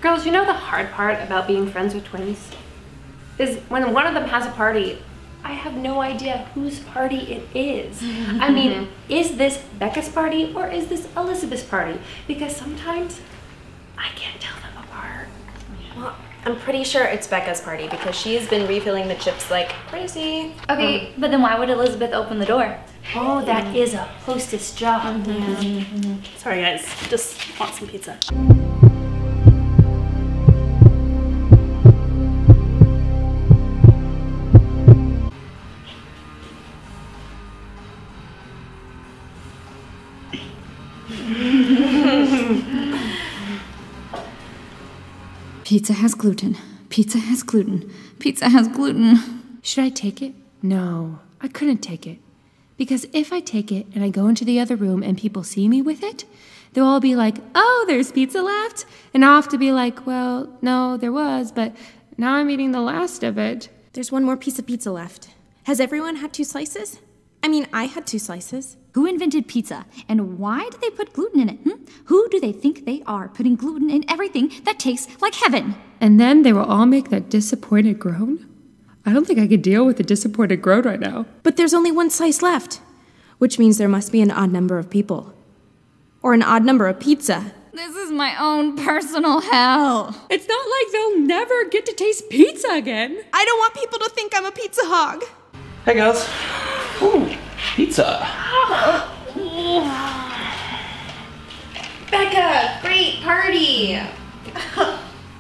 Girls, you know the hard part about being friends with twins? Is when one of them has a party, I have no idea whose party it is. I mean, is this Becca's party or is this Elizabeth's party? Because sometimes I can't tell them apart. Well, I'm pretty sure it's Becca's party because she's been refilling the chips like crazy. Okay, but then why would Elizabeth open the door? Oh, that is a hostess job. Sorry guys, just want some pizza. Pizza has gluten. Pizza has gluten. Pizza has gluten. Should I take it? No, I couldn't take it. Because if I take it and I go into the other room and people see me with it, they'll all be like, oh, there's pizza left? And I'll have to be like, well, no, there was, but now I'm eating the last of it. There's one more piece of pizza left. Has everyone had 2 slices? I mean, I had 2 slices. Who invented pizza? And why do they put gluten in it? Who do they think they are, putting gluten in everything that tastes like heaven? And then they will all make that disappointed groan? I don't think I could deal with a disappointed groan right now. But there's only 1 slice left, which means there must be an odd number of people. Or an odd number of pizza. This is my own personal hell. It's not like they'll never get to taste pizza again. I don't want people to think I'm a pizza hog. Hey guys. Ooh, pizza. Becca, great party.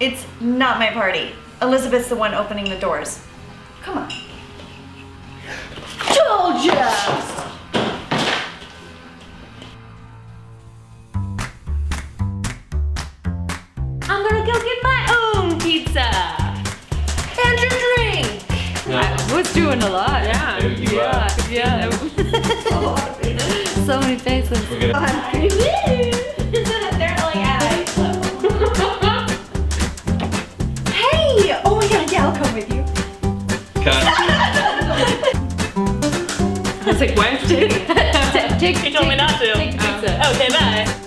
It's not my party. Elizabeth's the one opening the doors. Come on. Georgia! I'm gonna go get my own pizza. And your drink. I was doing a lot. Yeah. Yeah. So many faces. They're like, hey! Oh my god, yeah, I'll come with you. I was like, why aren't you taking it? You told me not to. Take pizza. Okay, bye.